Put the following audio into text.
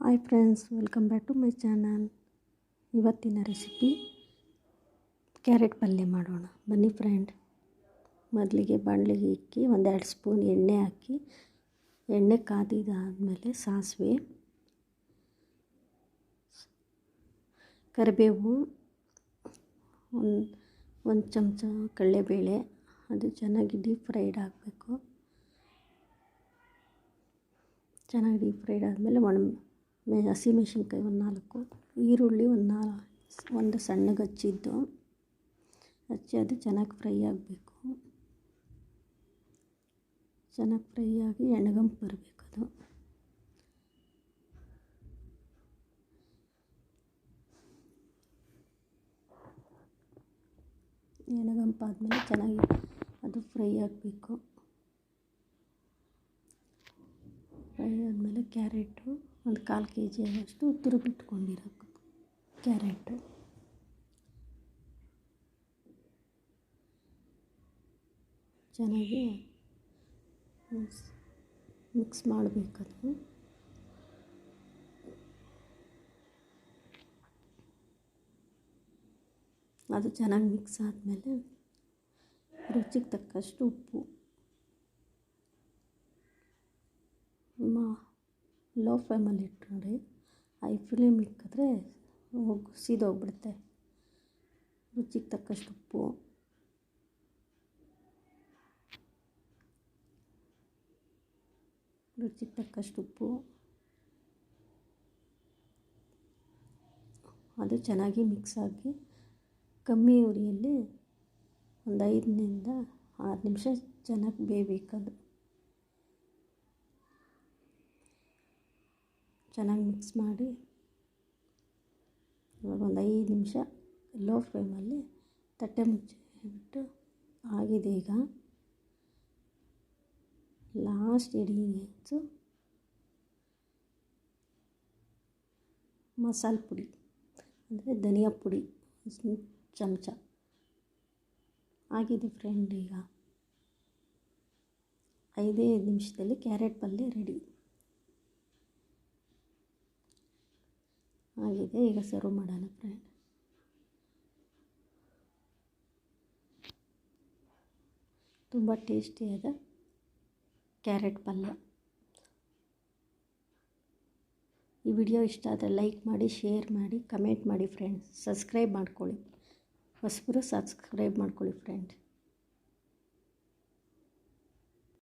Hi friends, welcome back to my channel. ಇವತ್ತಿನ recipe carrot ಪಲ್ಯ ಮಾಡೋಣ ಬನ್ನಿ ಫ್ರೆಂಡ್. ಮೊದಲಿಗೆ ಬಾಣಲಿಗೆ ಇಕ್ಕಿ 1-2 ಸ್ಪೂನ್ ಎಣ್ಣೆ ಹಾಕಿ, ಎಣ್ಣೆ ಕಾದಿದಾದಮೇಲೆ ಸಾಸಿವೆ, ಕರಿಬೇವು, ಒಂದು ಚಮಚ ಕಡಲೆಬೇಳೆ, ಅದು ಚೆನ್ನಾಗಿ ಡೀಪ್ ಫ್ರೈಡ್ ಆಗಬೇಕು. ಚೆನ್ನಾಗಿ ಡೀಪ್ ಫ್ರೈಡ್ ಆದಮೇಲೆ ಹಸಿಮೆಣಸಿನ್ಕಾಯಿ 4, ಈರುಳ್ಳಿ ಒಂದು ಸಣ್ಣಗೆ ಹಚ್ಚಿ ಅದು ಚೆನ್ನಾಗಿ ಫ್ರೈ ಆಗಬೇಕು. ಚೆನ್ನಾಗಿ ಫ್ರೈ ಆಗಿ ಎಣ್ಣೆಗಂಪು ಬರಬೇಕು. ಅದು ಎಣ್ಣೆಗಂಪು ಆದಮೇಲೆ ಚೆನ್ನಾಗಿ ಅದು ಫ್ರೈ ಆಗಬೇಕು. ಫ್ರೈ ಆದಮೇಲೆ ಕ್ಯಾರೆಟು ಒಂದು 1/4 kg ಆಗೋಷ್ಟು ತುರಿಬಿಟ್ಕೊಂಡಿರೋ ಕ್ಯಾರೆಟು ಚೆನ್ನಾಗಿ ಮಿಕ್ಸ್ ಮಾಡಬೇಕದು. ಅದು ಚೆನ್ನಾಗಿ ಮಿಕ್ಸ್ ಆದಮೇಲೆ ರುಚಿಗೆ ತಕ್ಕಷ್ಟು ಉಪ್ಪು, ಲೋ ಫ್ಲೇಮಲ್ಲಿ ಇಟ್ಕೊಂಡ್ರೆ, ಹೈ ಫ್ಲೇಮ್ ಇಕ್ಕಿದ್ರೆ ಸೀದೋಗ್ಬಿಡುತ್ತೆ. ರುಚಿಗೆ ತಕ್ಕಷ್ಟು ಉಪ್ಪು, ಅದು ಚೆನ್ನಾಗಿ ಮಿಕ್ಸ್ ಆಗಿ ಕಮ್ಮಿ ಉರಿಯಲ್ಲಿ ಒಂದು 5 to 6 ನಿಮಿಷ ಚೆನ್ನಾಗಿ ಬೇಯಬೇಕದು. ಚೆನ್ನಾಗಿ ಮಿಕ್ಸ್ ಮಾಡಿ ಇವಾಗ ಒಂದು 5 ನಿಮಿಷ ಲೋ ಫ್ಲೇಮಲ್ಲಿ ತಟ್ಟೆ ಮುಚ್ಚಿಬಿಟ್ಟು ಆಗಿದೆ. ಈಗ ಲಾಸ್ಟ್ ಇಂಗ್ರೀಡಿಯೆಂಟ್ಸು ಮಸಾಲೆ ಪುಡಿ, ಅಂದರೆ ಧನಿಯಾ ಪುಡಿ ಚಮಚ ಆಗಿದೆ ಫ್ರೆಂಡ್. ಈಗ 5 ನಿಮಿಷದಲ್ಲಿ ಕ್ಯಾರೆಟ್ ಪಲ್ಯ ರೆಡಿ ಆಗಿದೆ. ಈಗ ಸರ್ವ್ ಮಾಡೋಣ ಫ್ರೆಂಡ್. ತುಂಬ ಟೇಸ್ಟಿಯಾದ ಕ್ಯಾರೆಟ್ ಪಲ್ಯ. ಈ ವಿಡಿಯೋ ಇಷ್ಟ ಆದರೆ ಲೈಕ್ ಮಾಡಿ, ಶೇರ್ ಮಾಡಿ, ಕಮೆಂಟ್ ಮಾಡಿ ಫ್ರೆಂಡ್ಸ್. ಸಬ್ಸ್ಕ್ರೈಬ್ ಮಾಡ್ಕೊಳ್ಳಿ, ಹೊಸಬರು ಸಬ್ಸ್ಕ್ರೈಬ್ ಮಾಡ್ಕೊಳ್ಳಿ ಫ್ರೆಂಡ್.